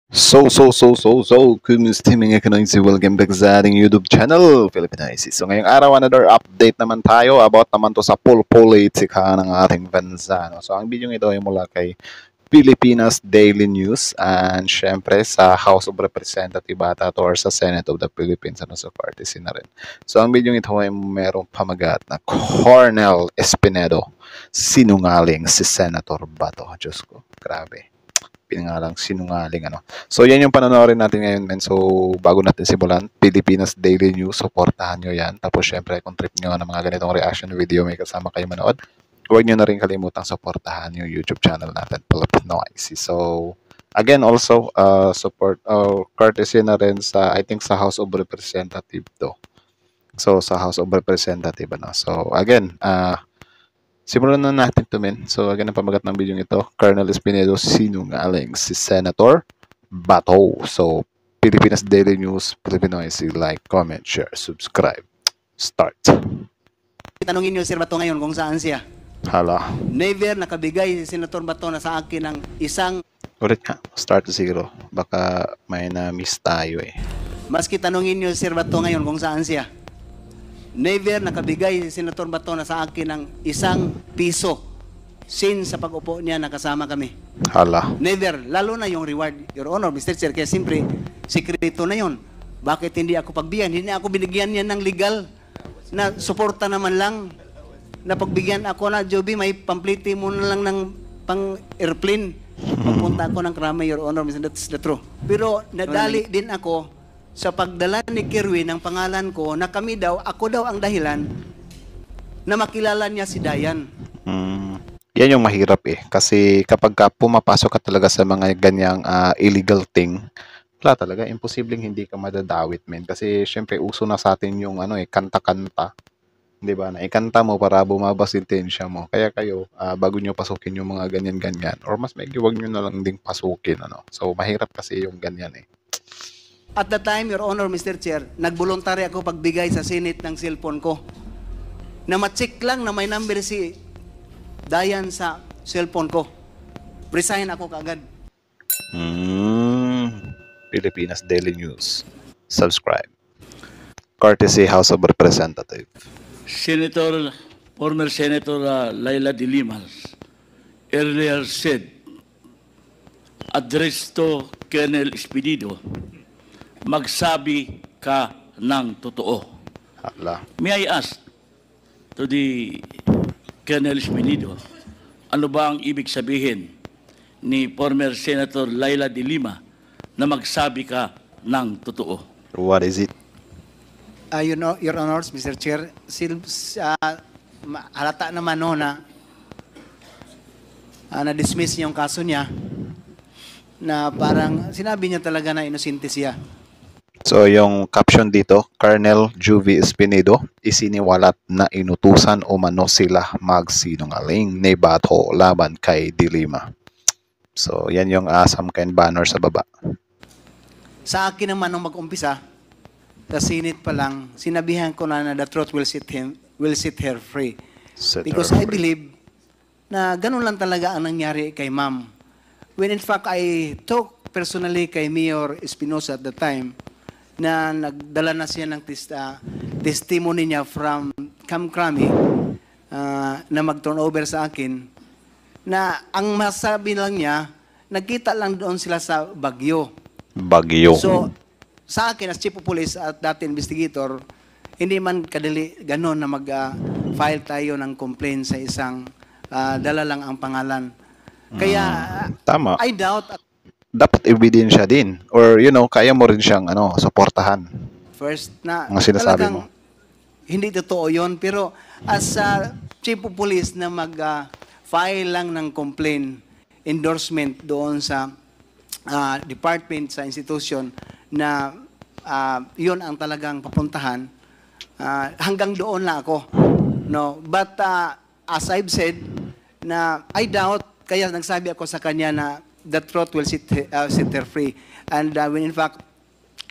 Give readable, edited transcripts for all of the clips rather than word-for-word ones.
Kumusta mga kanoysi? Welcome back sa ating YouTube channel, Philippines. So ngayong araw, another update naman tayo about naman to sa politika ng ating bansa. No? So ang video ito ay mula kay Pilipinas Daily News and syempre sa House of Representatives ata to or sa Senate of the Philippines sa courtesy na rin. So ang video ito ay merong pamagat na Cornel Espinedo, sinungaling si Senator Bato. Diyos ko, grabe. Pinangalang sinungaling ano. So yan yung panonoodin natin ngayon men. So bago natin simulan, Pilipinas Daily News, supportahan nyo yan. Tapos syempre kung trip nyo ng mga ganitong reaction video, may kasama kayo manood, huwag nyo na rin kalimutang supportahan yung YouTube channel natin, Philip Noisy. So again also support courtesy na rin sa I think sa House of Representatives to. So sa House of Representatives ano. So again, simulan na natin to men. So again, ang pamagat ng video ito, Colonel Espinedo, sinungaling si Senator Bato. So Pilipinas Daily News, Pilipinas, like, comment, share, subscribe. Start. Tanungin niyo si Bato ngayon kung saan siya. Hala. Never nakabigay si Senator Bato na sa akin ng isang... Ulit nga, start to zero. Baka may na-miss tayo eh. Maski tanungin niyo si Bato ngayon kung saan siya. Never nakabigay si Senator Bato na sa akin ng isang piso since sa pag-upo niya nakasama kami. Hala. Never. Lalo na yung reward, Your Honor, Mr. Chair. Kaya siyempre, sikreto na yon. Bakit hindi ako pagbigyan? Hindi ako binigyan niya ng legal na suporta naman lang. Na pagbigyan ako na, Joby, may pampliti mo na lang ng pang-airplane. Pagpunta ako ng krama, Your Honor, that's the truth. Pero nadali din ako sa pagdala ni Kerwin ng pangalan ko na kami daw, ako daw ang dahilan na makilala niya si Dayan. Yan yung mahirap eh. Kasi kapag pumapasok ka talaga sa mga ganyang illegal thing, wala talaga, imposibleng hindi ka madadawit men. Kasi syempre uso na sa atin yung kanta-kanta. 'Di ba? Na ikanta mo para bumabas yung tensya mo. Kaya kayo, bago nyo pasukin yung mga ganyan-ganyan, or mas may huwag nyo na lang ding pasukin. Ano? So mahirap kasi yung ganyan eh. At the time, Your Honor, Mr. Chair, nagvoluntary ako pagbigay sa Senate ng cellphone ko. Na ma-check lang na may number si Dayan sa cellphone ko. Resign ako kaagad. Pilipinas Daily News. Subscribe. Courtesy House of Representatives. Former Senator Laila de Lima earlier said, address to Colonel Espinedo, magsabi ka ng totoo. Hala. May I ask to the Colonel Espinedo, ano ba ang ibig sabihin ni former Senator Laila de Lima na magsabi ka ng totoo? What is it? You know, Your Honors, Mr. Chair, halata naman no na na-dismiss yung kaso niya na parang sinabi niya talaga na inosente siya. So yung caption dito, Colonel Juvie Espinedo, isiniwalat na inutusan umano sila magsinungaling ni Bato laban kay De Lima. So yan yung some banner sa baba. Sa akin naman nung mag-umpisa, sa Senate pa lang, sinabihan ko na the truth will set her free. Because I believe na ganun lang talaga ang nangyari kay ma'am. When in fact, I talked personally kay Mayor Espinosa at the time na nagdala na siya ng testimony niya from Camp Crame na mag-turn over sa akin na ang masabi lang niya, nagkita lang doon sila sa Baguio. So, sa akin as Chief of Police at dati investigator, hindi man kadali ganon na mag-file tayo ng complaint sa isang dala lang ang pangalan. Kaya, tama. I doubt. Dapat ebidensya din. Or, kaya mo rin siyang suportahan. First na, ang sinasabi mo. Hindi totoo yun. Pero, as Chief of Police na mag-file lang ng complaint, endorsement doon sa department, sa institution, na yun ang talagang papuntahan, hanggang doon lang ako. No? But as I've said, na I doubt, kaya nagsabi ako sa kanya na the truth will set her free. And when in fact,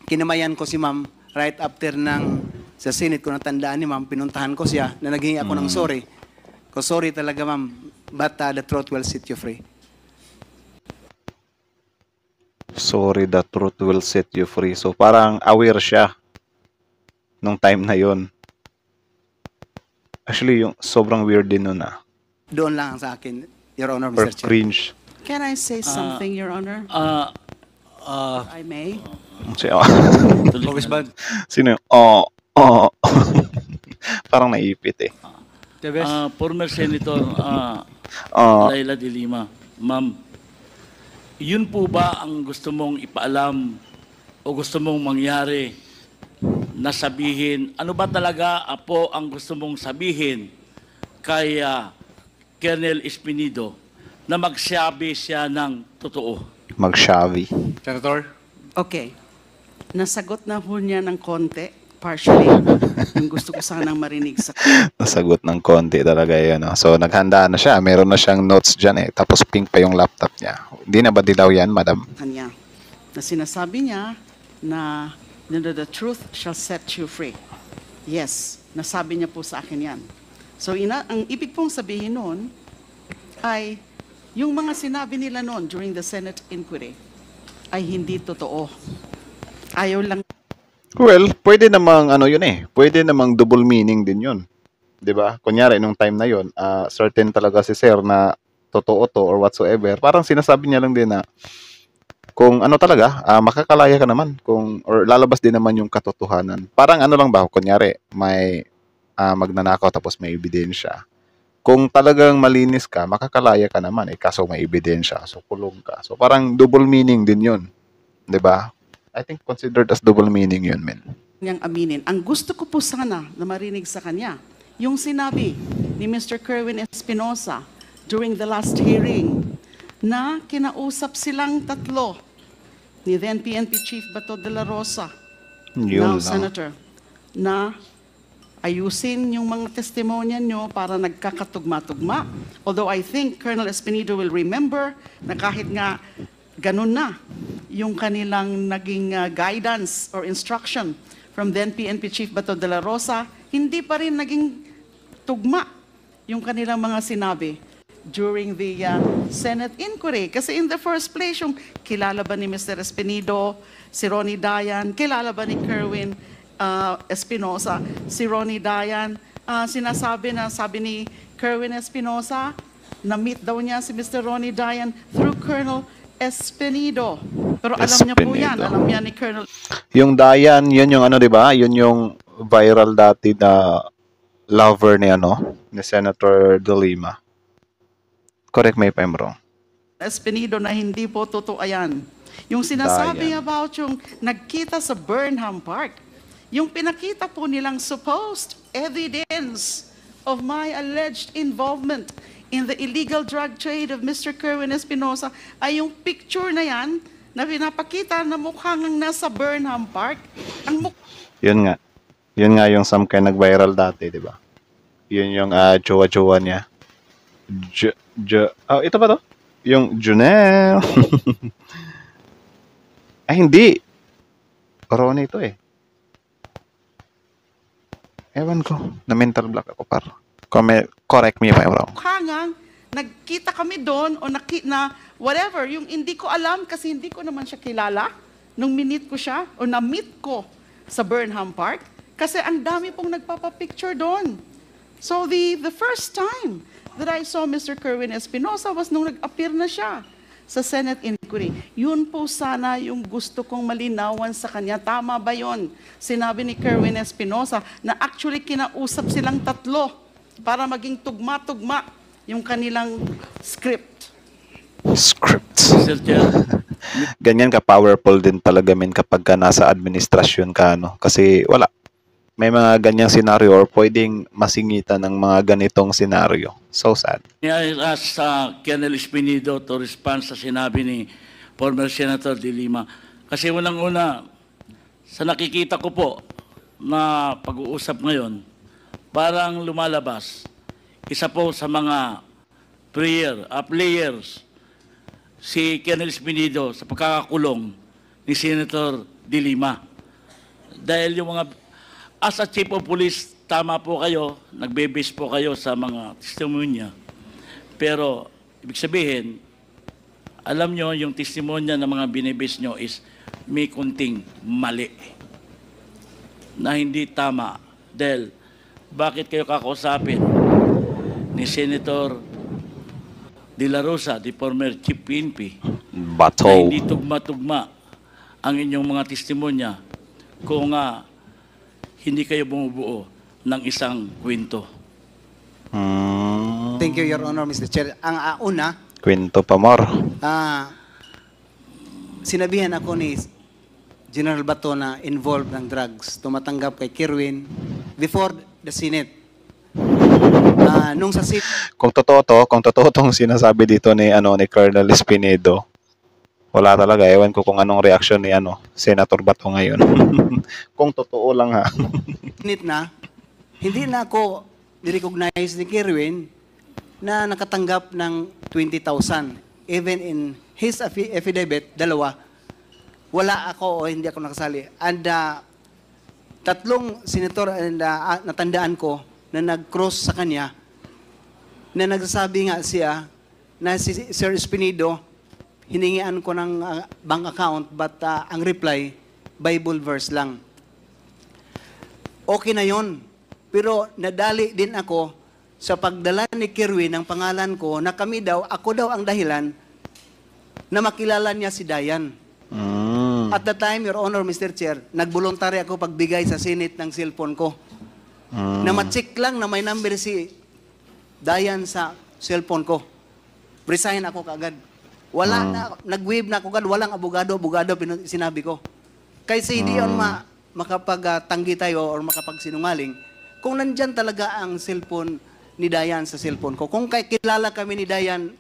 kinamayan ko si ma'am right after sa Senate ko natandaan ni ma'am, pinuntahan ko siya na naghingi ako ng sorry. Sorry talaga ma'am, but the truth will set you free. Sorry, the truth will set you free. So parang aware siya nung time na yon. Actually, yung sobrang weird din nun ah. Doon lang sa akin, Your Honor, Or Mr. Chair. cringe. Can I say something, Your Honor? I may. Si, Tuloy na. sino yung, parang naipit eh. Former Senator Laila de Lima, ma'am, yun po ba ang gusto mong ipaalam o gusto mong mangyari na sabihin? Ano ba talaga po ang gusto mong sabihin kay Colonel Espinido na magsabi siya ng totoo? Mag-shabby. Senator? Okay. Nasagot na ho niya ng konti, partially. Yung gusto ko sanang marinig sa Nasagot ng konti talaga yun. No? So, naghanda na siya. Meron na siyang notes dyan eh. Tapos pink pa yung laptop niya. Hindi na ba dilaw yan, madam? kanya. Na sinasabi niya na the truth shall set you free. Yes, nasabi niya po sa akin yan. So, ang ibig pong sabihin nun ay yung mga sinabi nila noon during the Senate inquiry ay hindi totoo. Ayaw lang. Well, pwede namang ano yun eh. Pwede namang double meaning din yun. 'Di ba? Kunyari, nung time na yun, certain talaga si sir na totoo to or whatsoever. Parang sinasabi niya lang din na kung ano talaga, makakalaya ka naman. Or lalabas din naman yung katotohanan. Parang ano lang ba, kunyari, may magnanakaw tapos may ebidensya. Kung talagang malinis ka, makakalaya ka naman. Kaso may ebidensya, so kulong ka. So parang double meaning din yun. 'Di ba? I think considered as double meaning yun, men. niyang aminin. Ang gusto ko po sana na marinig sa kanya, yung sinabi ni Mr. Kerwin Espinosa during the last hearing na kinausap silang tatlo ni then PNP Chief Bato de la Rosa, Yun now lang. Senator, na ayusin yung mga testimonya nyo para nagkakatugma-tugma. Although I think Colonel Espinido will remember na kahit nga ganun na yung kanilang naging guidance or instruction from then PNP Chief Bato de la Rosa, hindi pa rin naging tugma yung kanilang mga sinabi during the Senate inquiry. Kasi in the first place, yung kilala ba ni Mr. Espinido, si Ronnie Dayan, kilala ba ni Kerwin Espinosa, si Ronnie Dayan, sinasabi na, sabi ni Kerwin Espinosa, na-meet daw niya si Mr. Ronnie Dayan through Colonel Espinido. Pero alam niya po yan, Espinido. alam niya ni Colonel Yung Dayan, yun yung ano, di ba? Yun yung viral dati na lover ni ano, ni Senator De Lima. Correct me if I'm wrong. Espinido na hindi po totoo yan. Yung sinasabi Dayan. about yung nagkita sa Burnham Park, yung pinakita po nilang supposed evidence of my alleged involvement in the illegal drug trade of Mr. Kerwin Espinosa ay yung picture na yan na pinapakita na mukhang nasa Burnham Park. Ang Yun nga. Yun nga yung some kind nag-viral dati, di ba? Yun yung jowa-jowa niya. Ito ba to? Yung Junel. Ay, hindi. Corona ito eh. Ewan ko. Na mental block ako par. Correct me if I'm wrong. mukhangang nagkita kami doon o na whatever, yung hindi ko alam kasi hindi ko naman siya kilala nung minit ko siya o na-meet ko sa Burnham Park kasi ang dami pong nagpapapicture doon. So the first time that I saw Mr. Kerwin Espinosa was nung nag-appear na siya sa Senate inquiry. Yun po sana yung gusto kong malinawan sa kanya. Tama ba yun? Sinabi ni Kerwin Espinosa na actually kinausap silang tatlo para maging tugma-tugma yung kanilang script. Mr. Chair, Ganyan ka powerful din talaga men kapag ka nasa administrasyon ka, no? Kasi wala. May mga ganyang senaryo or pwedeng masingitan ng mga ganitong senaryo. So sad. I ask Colonel Espinido to respond sa sinabi ni former Senator De Lima. Kasi unang-una, sa nakikita ko po na pag-uusap ngayon, parang lumalabas, isa po sa mga players, si Colonel Espinido sa pagkakakulong ni Senator De Lima. Dahil yung mga, as a chief of police, tama po kayo, nagbe-base po kayo sa mga testimonya. Pero, ibig sabihin, alam nyo, yung testimonya ng mga binibis nyo is may kunting mali na hindi tama. Dahil, bakit kayo kakausapin ni Senator De La Rosa, the former Chief PNP, Bato. na hindi tugma-tugma ang inyong mga testimonya kung hindi kayo bumubuo ng isang kwento? Thank you, Your Honor, Mr. Chair. Ang una, Kwento pa more. sinabihan ako ni General Bato na involved ng drugs, tumatanggap kay Kirwin before the Senate. Nung sa Senate, Kung totoo tong sinasabi dito ni Colonel Espinedo, wala talaga, ewan ko kung anong reaksyon ni Senator Bato ngayon. Kung totoo lang ha. na, hindi na ako nirecognize ni Kirwin na nakatanggap ng 20,000. Even in his affidavit, dalawa, wala ako o hindi ako nakasali. And tatlong senator natandaan ko na nag-cross sa kanya na nagsasabi nga siya na si Sir Espinedo, hiningian ko ng bank account but ang reply, Bible verse lang. Okay na yon. Pero nadali din ako sa pagdala ni Kirwin ng pangalan ko na ako daw ang dahilan na makilala niya si Dayan. At the time, Your Honor, Mr. Chair, nagvoluntary ako pagbigay sa Senate ng cellphone ko. Na ma-check lang na may number si Dayan sa cellphone ko. Resign ako kaagad. Wala na, nag-wave na ako kaagad, walang abogado, sinabi ko. Kaysa hindi yun makapagtanggi tayo or makapagsinungaling, kung nandyan talaga ang cellphone ni Dayan sa cellphone ko. Kung kilala kami ni Dayan,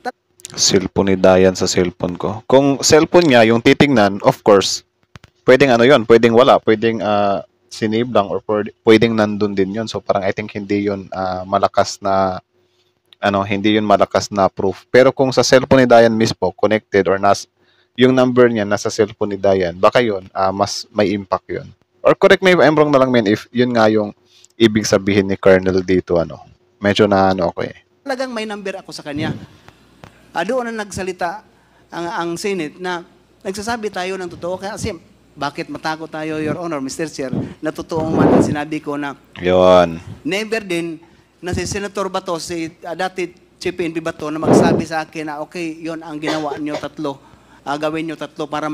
Cellphone ni Dayan sa cellphone ko. Kung cellphone niya, yung titingnan, of course, pwedeng pwedeng wala, pwedeng sinave lang or pwedeng nandun din yun. So parang I think hindi yun malakas na hindi yun malakas na proof. Pero kung sa cellphone ni Dayan mismo connected or yung number niya nasa cellphone ni Dayan, baka yun mas may impact yun. Or correct me if I'm wrong na lang, men, if yun nga yung ibig sabihin ni Colonel dito, medyo na okay. Talagang may number ako sa kanya. Doon na nagsalita ang Senate na nagsasabi tayo ng totoo. Kasi bakit matakot tayo, Your Honor, Mr. Chair, na totoo man ang sinabi ko na Yun. never din na si Senator Bato, si dati Chief PNP Bato, na magsabi sa akin na okay, yon ang ginawa niyo tatlo. Gawin niyo tatlo para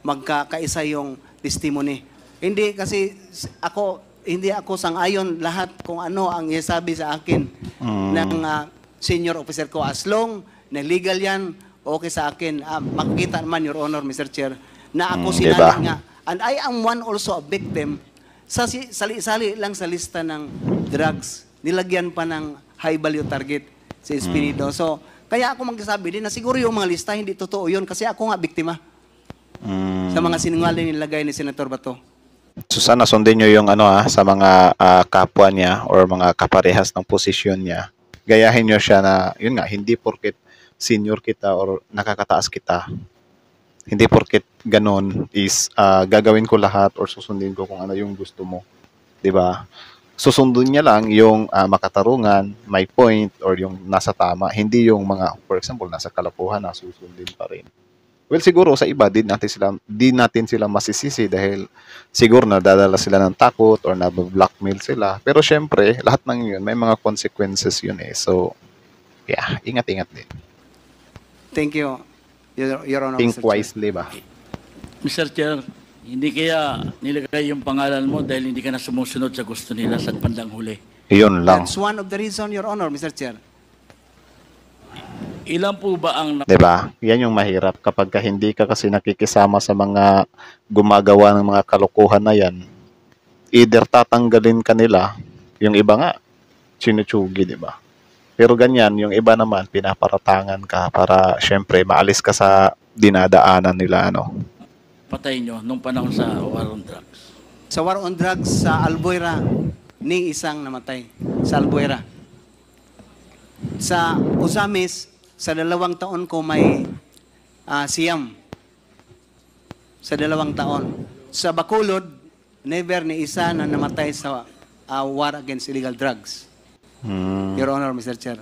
magkakaisa yung testimony. Hindi kasi hindi ako sang-ayon lahat kung ano ang isabi sa akin ng senior officer ko. As long na legal yan, okay sa akin. Makikita naman, Your Honor, Mr. Chair, na ako sinali nga. And I am one also a victim sa sali-sali lang sa lista ng drugs. Nilagyan pa ng high value target si Espinedo. So, kaya ako magsasabi din na siguro yung mga lista hindi totoo yun kasi ako nga biktima sa mga sinungaling nilagay ni Senator Bato. So sana sundin nyo yung sa mga kapwa niya or mga kaparehas ng posisyon niya. Gayahin nyo siya na, yun nga, hindi porket senior kita or nakakataas kita. Hindi porket ganon is gagawin ko lahat or susundin ko kung ano yung gusto mo. 'Di ba? Susundin niya lang yung makatarungan, may point, or yung nasa tama. Hindi yung mga, for example, nasa kalokohan na susundin pa rin. Well, siguro sa iba, di natin sila masisisi dahil siguro nadadala sila ng takot or nabablockmail sila. Pero syempre, lahat ng yun, may mga consequences yun eh. So, yeah, ingat-ingat din. Thank you, Your Honor. Think Mr. Chair. wisely ba? Mr. Chair, hindi kaya nilagay yung pangalan mo dahil hindi ka na sumusunod sa gusto nila sa bandang huli? Yun lang. That's one of the reason, Your Honor, Mr. Chair. Ilan po ba ang... Diba? Yan yung mahirap kapag hindi ka kasi nakikisama sa mga gumagawa ng mga kalokohan na yan. Either tatanggalin ka nila, yung iba nga, sinuchugi, diba? Pero ganyan, yung iba naman, pinaparatangan ka para syempre maalis ka sa dinadaanan nila, patay nyo nung panahon sa war on drugs? Sa war on drugs sa Albuera, ni isang namatay sa Albuera. Sa Ozamis, sa 2 taon ko may siyam. Sa 2 taon. Sa Bacolod, never ni isa na namatay sa war against illegal drugs. Your Honor, Mr. Chair.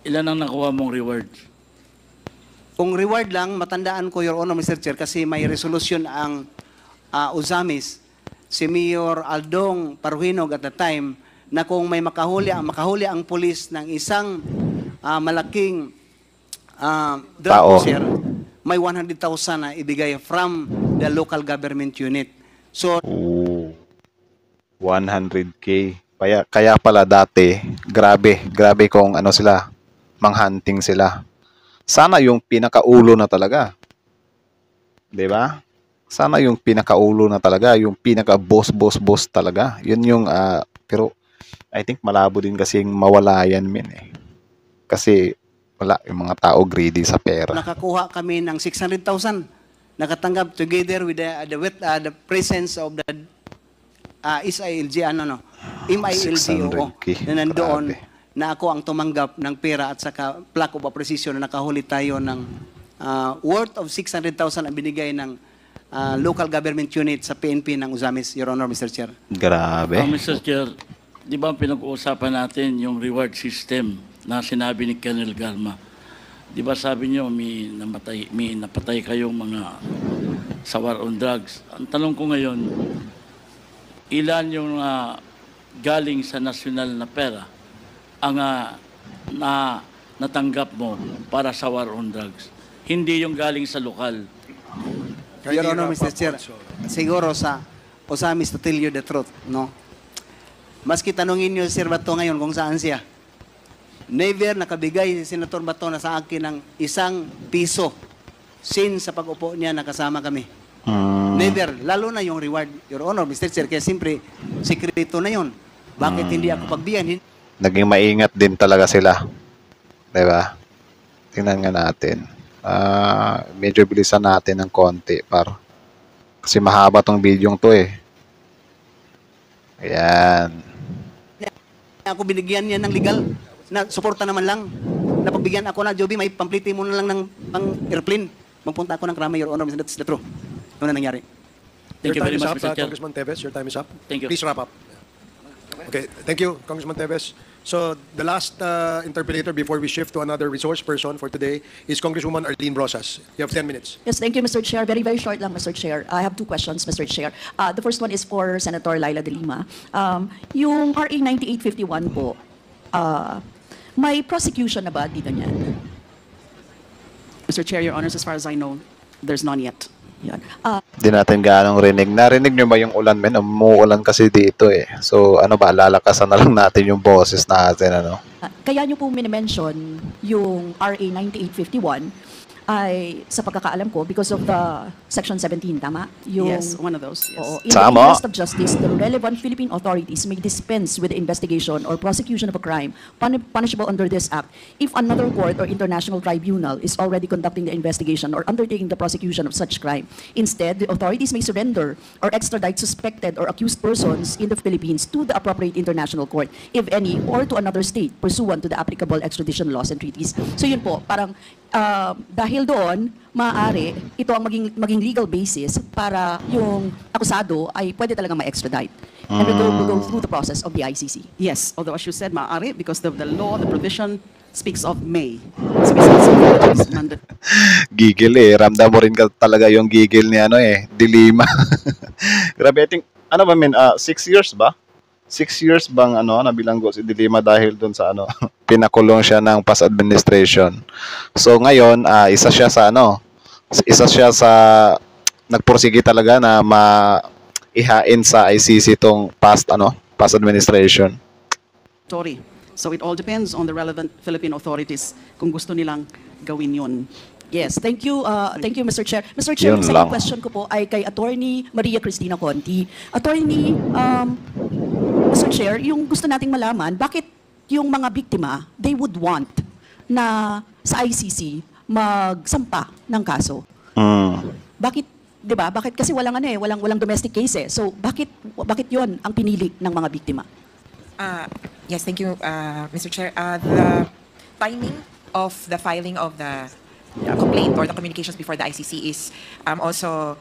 Ilan ang nakuha mong rewards? Kung reward lang, matandaan ko, Your Honor, Mr. Chair, kasi may resolution ang Uzamis, si Mayor Aldong Paruhinog at the time, na kung may makahuli ang pulis ng isang malaking drug Tao. pusher, may 100,000 na ibigay from the local government unit. So, Ooh, 100K. Kaya pala dati, grabe kung ano sila, manghunting sila. Sana yung pinakaulo na talaga. 'Di ba? Sana yung pinakaulo na talaga, yung pinaka-boss talaga. Yun yung, pero I think malabo din kasing mawala yan, men eh. Kasi wala, yung mga tao greedy sa pera. nakakuha kami ng 600,000. Nakatanggap together with the presence of the MILG, $600K. na nandoon, Grabe. na ako ang tumanggap ng pera at saka plaque of appreciation na nakahuli tayo ng worth of 600,000 ang binigay ng local government unit sa PNP ng Uzamis, Your Honor, Mr. Chair. Grabe. Mr. Chair, di ba pinag-uusapan natin yung reward system na sinabi ni Colonel Garma? Di ba sabi niyo may napatay kayong mga sa war on drugs? Ang tanong ko ngayon, ilan yung galing sa nasyonal na pera ang natanggap mo para sa war on drugs? Hindi yung galing sa lokal. Your Honor, Mr. Chair, siguro sa Uzamis, to tell you the truth, no? Maski tanungin niyo si Sir Bato ngayon kung saan siya. Never nakabigay si Senator Bato na sa akin ng ₱1 since sa pag-upo niya nakasama kami. Never. Lalo na yung reward, Your Honor, Mr. Chair, kaya siyempre, sikreto na yun. Bakit hindi ako pagbigyan? Naging maingat din talaga sila. 'Di ba? Tingnan nga natin. Medyo bilisan natin ng konti kasi mahaba tong bidyong to eh. Ayan. Ako binigyan niya ng legal na suporta naman lang. Napagbigyan ako na, Joby, may pampliti mo na lang ng pang-airplane. Magpunta ako ng Krama, Your Honor, that's the truth. Ano na nangyari? Thank you Your very time much, is up, Mr. Chair. Congressman Teves. Your time is up. Thank you. Please wrap up. Okay, thank you, Congressman Teves. So the last interpolator before we shift to another resource person for today is Congresswoman Arlene Brosas. You have 10 minutes. Yes, thank you, Mr. Chair. Very, very short lang, Mr. Chair. I have two questions, Mr. Chair. The first one is for Senator Laila de Lima. Yung RA 9851 po, may prosecution na ba dito niyan? Mr. Chair, Your Honors, as far as I know, there's none yet. Yan. Di natin gaanong rinig. Narinig nyo ba yung ulan, men? Umuulan kasi dito eh. So, ano ba, lalakasan na lang natin yung boses natin, ano? Kaya niyo po minimension yung RA 9851 ay sa pagkakaalam ko because of the Section 17, tama? Yung, Yes, one of those. Yes. Oo, in Tama. the interest of justice, the relevant Philippine authorities may dispense with the investigation or prosecution of a crime punishable under this act if another court or international tribunal is already conducting the investigation or undertaking the prosecution of such crime. Instead, the authorities may surrender or extradite suspected or accused persons in the Philippines to the appropriate international court, if any, or to another state pursuant to the applicable extradition laws and treaties. So yun po, parang dahil doon, maaari ito ang maging legal basis para yung akusado ay pwede talaga ma-extradite. And we'll go through the process of the ICC. Yes, although as you said, maaari, because the law, the provision speaks of may. Specifically, Gigil eh. Ramdam mo rin talaga yung gigil ni ano eh, Dilima. Grabe, I think, ano ba men, 6 years ba? 6 years bang ano, nabilanggo si Dilima dahil doon sa ano, pinakulong siya ng past administration. So ngayon, isa siya sa nagpursige talaga na maihain sa ICC tong past administration. Sorry. So it all depends on the relevant Philippine authorities kung gusto nilang gawin yun. Yes, thank you, Mr. Chair. Mr. Chair, Yun yung lang. second question ko po ay kay Attorney Maria Cristina Conti. Attorney, Mr. Chair, yung gusto nating malaman, bakit yung mga biktima, they would want na sa ICC magsampa ng kaso? Bakit, 'di ba? Bakit kasi walang domestic case eh. So bakit 'yon ang pinili ng mga biktima? Yes, thank you, Mr. Chair. The timing of the filing of the complaint or the communications before the ICC is also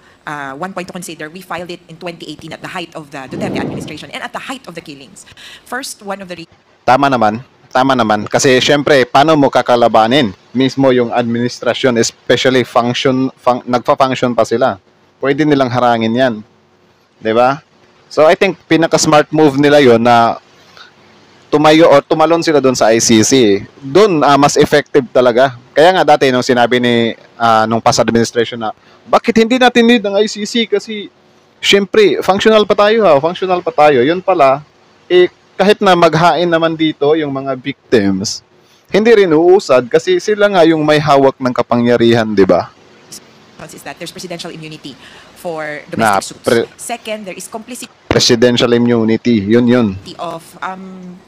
one point to consider. We filed it in 2018 at the height of the Duterte administration and at the height of the killings. First, one of the Tama naman. tama naman. Kasi syempre, paano mo kakalabanin? Mismo yung administrasyon, especially nagfa-function pa sila. Pwede nilang harangin yan. 'Di ba? So I think pinaka-smart move nila yon na tumayo or tumalon sila doon sa ICC. Doon mas effective talaga. Kaya nga dati nung sinabi ni nung past administration na bakit hindi natin need ang ICC kasi syempre functional pa tayo functional pa tayo. Yun pala kahit na maghain naman dito yung mga victims, hindi rin uusad kasi sila nga yung may hawak ng kapangyarihan, 'di ba? Is that there's presidential immunity for domestic suits. Second, there is complicity Presidential immunity, yun. of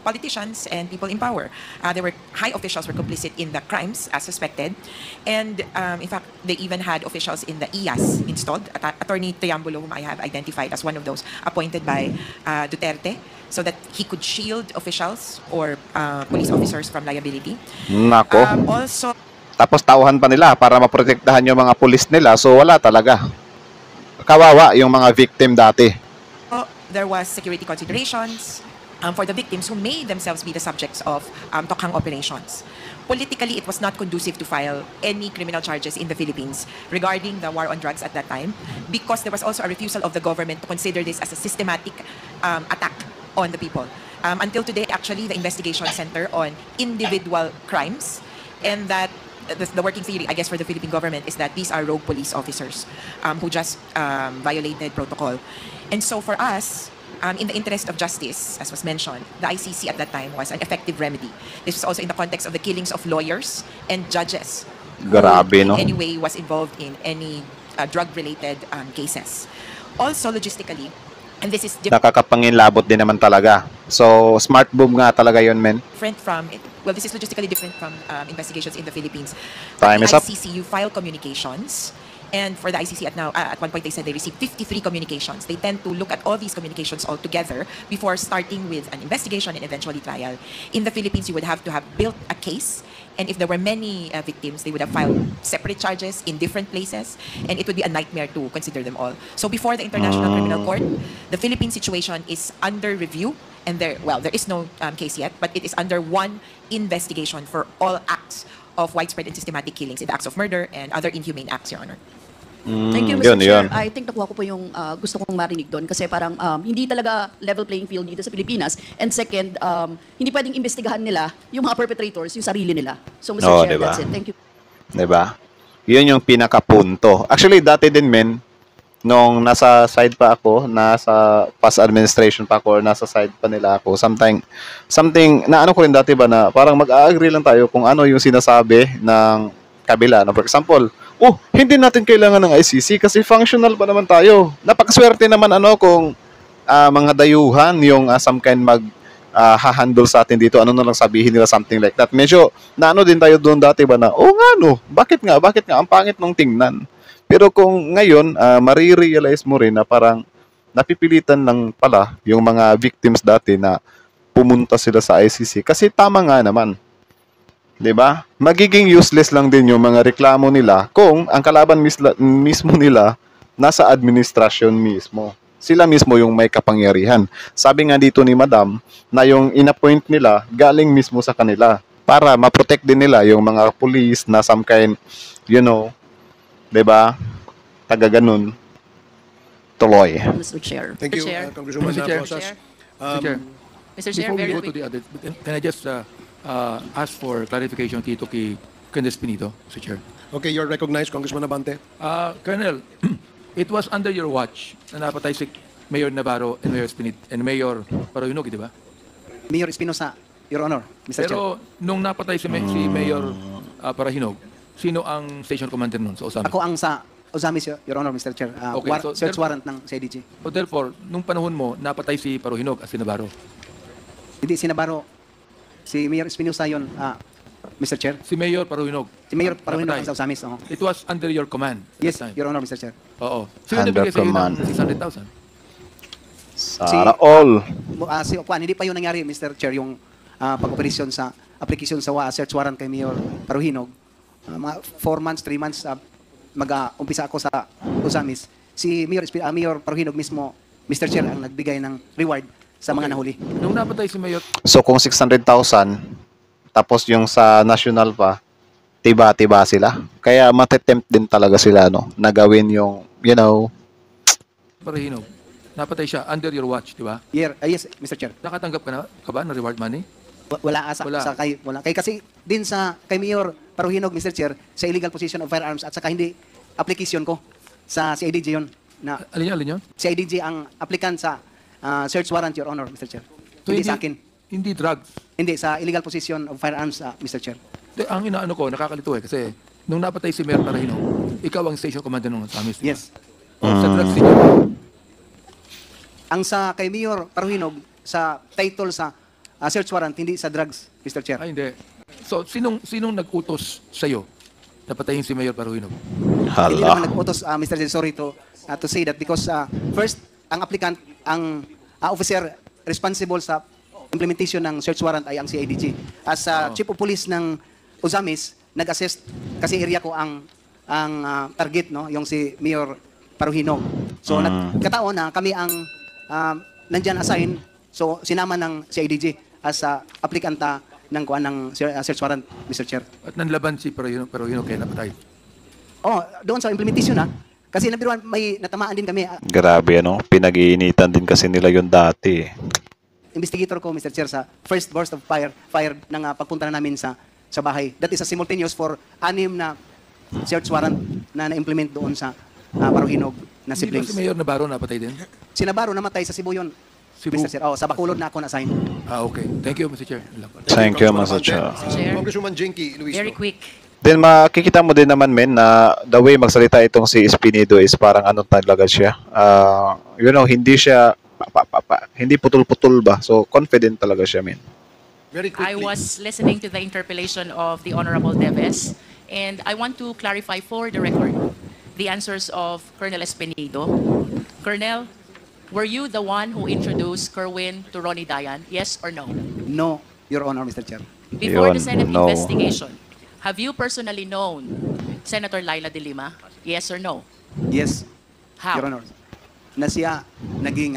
politicians and people in power. There were high officials were complicit in the crimes as suspected, and in fact, they even had officials in the IAS installed. Attorney Triambulo, whom I have identified as one of those appointed by Duterte, so that he could shield officials or police officers from liability. Nako. Also, Tapos tauhan pa nila para maprotektahan yung mga pulis nila. So wala talaga. Kawawa yung mga victim dati. there was security considerations for the victims who may themselves be the subjects of Tokhang operations. Politically, it was not conducive to file any criminal charges in the Philippines regarding the war on drugs at that time, because there was also a refusal of the government to consider this as a systematic attack on the people. Until today, actually, the investigation center on individual crimes, and that the working theory, I guess, for the Philippine government is that these are rogue police officers who just violated protocol. And so for us, in the interest of justice, as was mentioned, the ICC at that time was an effective remedy. This was also in the context of the killings of lawyers and judges Grabe, who no? in any way was involved in any drug-related cases. Also, logistically, and this is Nakakapanginlabot din naman talaga. So, smart move nga talaga yun, men. different from this is logistically different from investigations in the Philippines. Time At is the up. ICC, you file communications, and for the ICC at one point they said they received 53 communications. They tend to look at all these communications all together before starting with an investigation and eventually trial. In the Philippines, you would have to have built a case, and if there were many victims, they would have filed separate charges in different places, and it would be a nightmare to consider them all. So before the International Criminal Court, the Philippine situation is under review, and there is no case yet, but it is under one investigation for all acts of widespread and systematic killings, in acts of murder and other inhumane acts, Your Honor. Thank you, Mr. Chair. yun. I think nakuha ko po yung gusto kong marinig doon kasi parang hindi talaga level playing field dito sa Pilipinas. And second, hindi pwedeng investigahan nila yung mga perpetrators, yung sarili nila. So, Mr. Chair, diba? that's it. Thank you. Diba? Yun yung pinakapunto. Actually, dati din, men, nung nasa side pa ako, nasa past administration pa ako, or nasa side pa nila ako, something, na ano ko rin dati ba na parang mag-agree lang tayo kung ano yung sinasabi ng kabila. No? For example, hindi natin kailangan ng ICC kasi functional pa naman tayo. Napakaswerte naman kung mga dayuhan yung some kind hahandle sa atin dito, ano na lang sabihin nila, something like that. Medyo naano din tayo doon dati ba na, bakit nga, ang pangit nung tingnan. Pero kung ngayon, marirealize mo rin na parang napipilitan lang pala yung mga victims dati na pumunta sila sa ICC. Kasi tama nga naman. 'Di ba? Magiging useless lang din yung mga reklamo nila kung ang kalaban mismo nila nasa administrasyon mismo. Sila mismo yung may kapangyarihan. Sabi nga dito ni Madam na yung inappoint nila galing mismo sa kanila para ma-protect din nila yung mga police na some kind, 'di ba? Taga ganun. Tuloy. Mr. Chair. Thank you, Chair. Congresswoman Mr. Chair. Rosas. Mr. Chair, Mr. Chair, before we very go to quick. the other, can I just ask for clarification dito kay Colonel Espinito, Mr. Chair? Okay, you're recognized, Congressman Abante. Colonel, it was under your watch na napatay si Mayor Navarro and Mayor Espinito and Mayor Parahinog, di ba? Mayor Espinosa, Your Honor, Mr. Chair. Pero nung napatay si Mayor Parahinog, sino ang station commander nun sa Osamis? Ako ang sa Ozamis, Your Honor, Mr. Chair. Okay, so search therefore- warrant ng CIDG. So therefore, nung panahon mo, napatay si Parahinog at si Navarro. Hindi, si Navarro, si Mayor Espinosa yun, Mr. Chair. Si Mayor Parahinog. Si Mayor ang Paruhino napatay. sa Ozamis. It was under your command. at Yes, that time. Your Honor, Mr. Chair. Oo. Sino Under nabigay sa iyo command. ng 600,000? Sana all. Si Okuan, hindi pa yun nangyari, Mr. Chair, yung pag-operasyon sa application sa search warrant kay Mayor Paruhinog. Mga 4 months, 3 months, mag-umpisa ako sa Ozamis. Si Mayor Paruhinog mismo, Mr. Chair, ang nagbigay ng reward sa mga nahuli. Nung napatay si Mayor So kung 600,000, Tapos yung sa national pa, tiba-tiba sila. Kaya matetempt din talaga sila, no, na gawin yung, you know, Parahinog, napatay siya under your watch, di ba? Yes, Mr. Chair. Nakatanggap ka ba ng reward money? Wala asa Wala. sa kay wala. Kasi din sa kay Mayor Paruhinog, Mr. Chair, sa illegal possession of firearms at saka hindi application ko sa CIDG yon na Alin yun? CIDG ang applicant sa search warrant, Your Honor, Mr. Chair. So, Hindi sa akin. Hindi drugs. Hindi sa illegal possession of firearms, Mr. Chair. Ang inaano ko, nakakalito kasi nung napatay si Mayor Parahinog, ikaw ang station commander nung Tamis. Diba? Yes. Sa drugs din yun. Ang sa kay Mayor Paruhinog sa title sa search warrant, hindi sa drugs, Mr. Chair. Ay, hindi. So, sinong nag-utos sa'yo na patayin si Mayor Parahinog? Hindi hala. naman nag-utos, Mr. Chair. Sorry to say that because first, ang applicant, ang officer responsible sa implementation ng search warrant ay ang CIDG. As Chief of Police ng Uzamis, nag-assist kasi area ko ang target, no, yung si Mayor Paruhinog. So nagkataon na kami ang nandyan assign, so sinama ng CIDG as applicanta ng kuan ng search warrant, Mr. Chair. At nanlaban si Parahinog kaya napatay. Oh, doon sa implementation kasi nabiruan may natamaan din kami. Grabe, ano, pinag-iinitan din kasi nila yung dati. Investigator ko, Mr. Chair, sa first burst of fire ng pagpunta na namin sa bahay. That is a simultaneous for 6 na search warrant na na-implement doon sa Paruhinog na Hindi ba siblings. si Mayor Navarro napatay din? Si Navarro namatay sa Cebu yun, Cebu? Mr. Chair. Oh, sa Bacolod na ako na-assign. Okay. Thank you, Mr. Chair. Thank you, Mr. Chair. Chair. Congresswoman Jinky Luis. Very quick. Then makikita mo din naman, men, na the way magsalita itong si Espinido is parang ano talaga siya. You know, hindi siya hindi putol-putol ba? So confident talaga siya, men. Very quickly. I was listening to the interpellation of the Honorable Teves, and I want to clarify for the record the answers of Colonel Espinido. Colonel, were you the one who introduced Kerwin to Ronnie Dayan? Yes or no? No, Your Honor, Mr. Chair. Before the Yun, Senate no. investigation, have you personally known Senator Laila De Lima? Yes or no? Yes, How? Your Honor. Na siya naging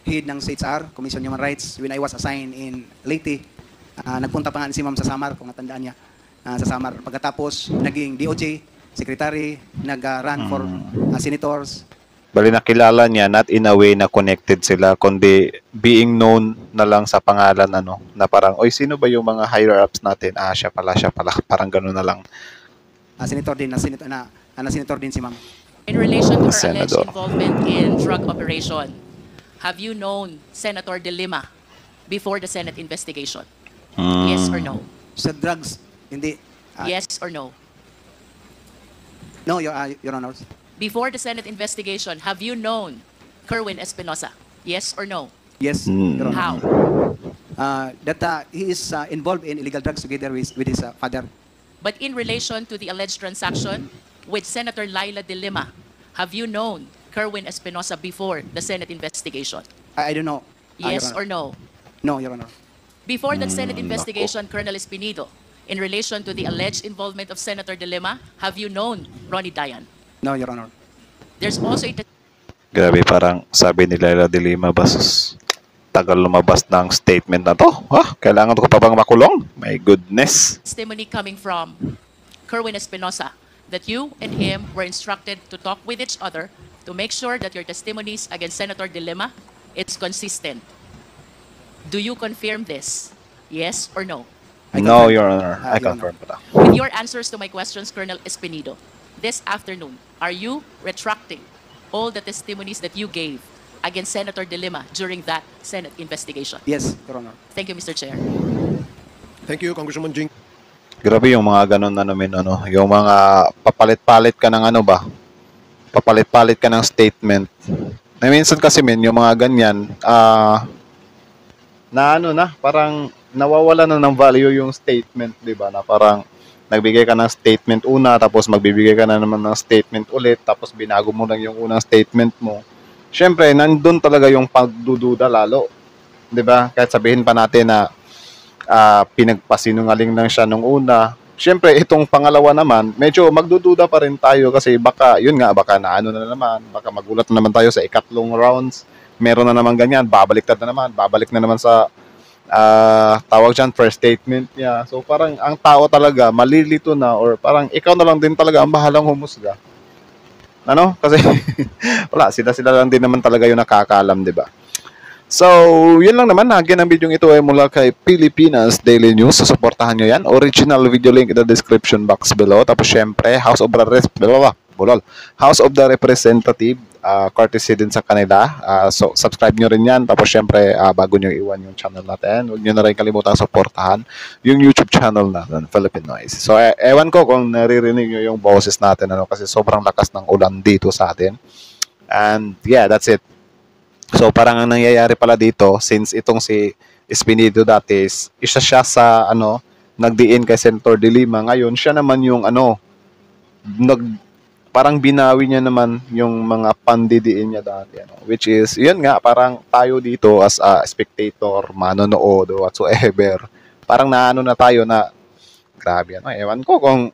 head ng CHR, Commission on Human Rights, when I was assigned in Leyte. Nagpunta pa nga si Ma'am sa Samar, kung natandaan niya, sa Samar. Pagkatapos, naging DOJ, Secretary, nag-run for senators. Bali nakilala niya, not in a way na connected sila, kundi being known na lang sa pangalan, ano, na parang, oy, sino ba yung mga higher-ups natin? Siya pala, parang gano'n na lang. Senator din, senator din si Ma'am. In relation to her alleged Senador. involvement in drug operation, have you known Senator De Lima before the Senate investigation? Yes or no? Sa drugs, hindi. Yes or no? No, Your Honor. Before the Senate investigation, have you known Kerwin Espinosa? Yes or no? Yes, Your Honor. How? That he is involved in illegal drugs together with his father. But in relation to the alleged transaction with Senator Laila De Lima, have you known Kerwin Espinosa before the Senate investigation? I don't know. Yes Your or no? Honor. No, Your Honor. Before the Senate investigation, Colonel Espinido, in relation to the alleged involvement of Senator De Lima, have you known Ronnie Dayan? No, Your Honor. There's also a Grabe, parang sabi ni Laila De Lima, basus, tagal lumabas ng statement na to. Kailangan ko pa bang makulong? My goodness. testimony coming from Kerwin Espinosa that you and him were instructed to talk with each other to make sure that your testimonies against Senator De Lima is consistent. Do you confirm this? Yes or no? No, Your Honor. I Your confirm pa. With your answers to my questions, Colonel Espinido, this afternoon, are you retracting all the testimonies that you gave against Senator De Lima during that Senate investigation? Yes, Your Honor. Thank you, Mr. Chair. Thank you, Congresswoman Jinky. Grabe yung mga ganun na namin, ano, yung mga papalit-palit ka ng ano ba? Papalit-palit ka ng statement. Na minsan kasi men, yung mga ganyan, na ano na, parang nawawala na ng value yung statement, di ba? Na parang nagbigay ka ng statement una, tapos magbibigay ka na naman ng statement ulit, tapos binago mo lang yung unang statement mo. Siyempre, nandun talaga yung pagdududa lalo. Di ba? Kahit sabihin pa natin na pinagpasinungaling lang siya nung una. Siyempre, itong pangalawa naman, medyo magdududa pa rin tayo kasi baka, yun nga, baka naano na naman, baka magulat na naman tayo sa ikatlong rounds. Meron na naman ganyan, babalik na naman sa tawag dyan, first statement niya. So parang ang tao talaga malilito na or parang ikaw na lang din talaga ang bahalang humusga. Ano? Kasi wala, sila lang din naman talaga yung nakakaalam, di ba? So, yun lang naman. Again, ang video ito ay mula kay Pilipinas Daily News. Susuportahan nyo yan. Original video link in the description box below. Tapos syempre, House of the Representative, courtesy din sa kanila. So, subscribe nyo rin yan. Tapos syempre, bago nyo iwan yung channel natin, huwag nyo na rin kalimutan suportahan yung YouTube channel natin, Philippine Noise. So, ewan ko kung naririnig nyo yung boses natin, kasi sobrang lakas ng ulan dito sa atin. And yeah, that's it. So, parang ang nangyayari pala dito, since itong si Espinido dati, isa siya sa, nagdiin kay Senator De Lima. Ngayon, siya naman yung, parang binawi niya naman yung mga pandidiin niya dati. Which is, yun nga, parang tayo dito as a spectator, manonood, o whatsoever. Parang naano na tayo na, grabe, ewan ko kung,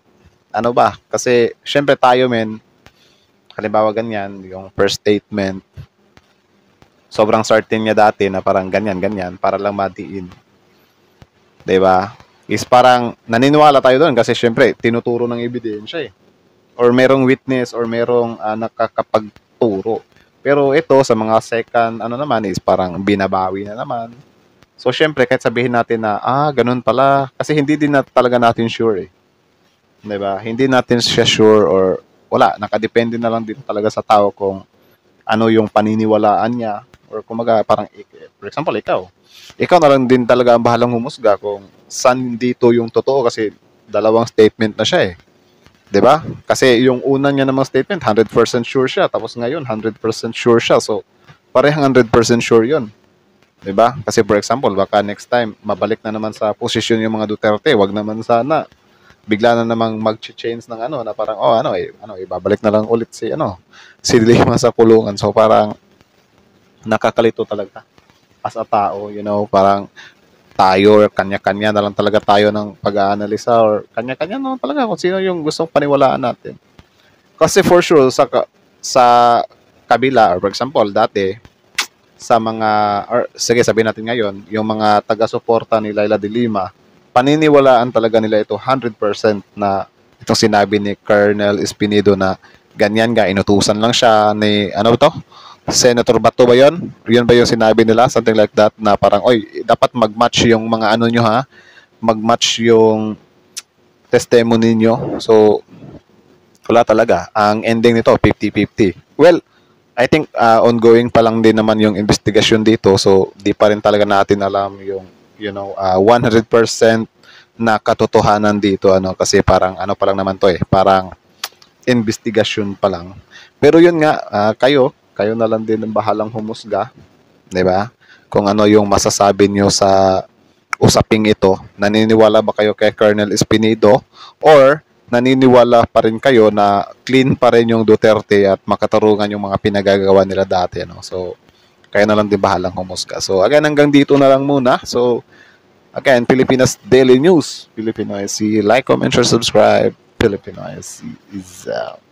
kasi, syempre tayo, halimbawa ganyan, yung first statement, sobrang certain niya dati na parang ganyan, para lang matiin. Diba? Is parang naniniwala tayo doon kasi syempre, tinuturo ng ebidensya Or merong witness or merong nakakapagturo. Pero ito, sa mga second, naman, is parang binabawi na naman. So, syempre, kahit sabihin natin na, ganun pala. Kasi hindi din talaga natin sure Diba? Hindi natin siya sure or wala, nakadepende na lang din talaga sa tao kung ano yung paniniwalaan niya. Or kumaga, parang, for example, ikaw na lang din talaga ang bahalang humusga kung saan dito yung totoo kasi dalawang statement na siya Diba? Kasi yung una niya namang statement, 100% sure siya. Tapos ngayon, 100% sure siya. So, parehang 100% sure yun. Diba? Kasi for example, baka next time, mabalik na naman sa posisyon yung mga Duterte. Wag naman sana. Bigla na namang mag-change ng na parang, ibabalik na lang ulit si Lima sa kulungan. So, parang, nakakalito talaga as a tao, parang tayo or kanya-kanya na lang talaga tayo ng pag-aanalisa or kanya-kanya na lang talaga kung sino yung gustong paniwalaan natin. Kasi for sure, sa kabila, or for example, dati, sa mga, or sige sabihin natin ngayon, yung mga taga-suporta ni Laila de Lima, paniniwalaan talaga nila ito 100% na itong sinabi ni Colonel Espinido na ganyan nga, inutusan lang siya ni, Senator Bato ba yun? Yun ba yung sinabi nila? Something like that na parang, dapat mag-match yung mga nyo mag-match yung testimony nyo. So, wala talaga. Ang ending nito, 50-50. Well, I think ongoing pa lang din naman yung investigasyon dito. So, di pa rin talaga natin alam yung, 100% na katotohanan dito. Kasi parang, pa lang naman to parang investigasyon pa lang. Pero yun nga, kayo na lang din ang bahalang humusga, 'di ba? Kung ano yung masasabi niyo sa usaping ito. Naniniwala ba kayo kay Colonel Espinido or naniniwala pa rin kayo na clean pa rin yung Duterte at makatarungan yung mga pinagagawa nila dati, So, kayo na lang din bahalang humusga. So, again, hanggang dito na lang muna. So, again, Pilipinas Daily News, Filipino IC, like, comment, share, subscribe. Filipino IC is out.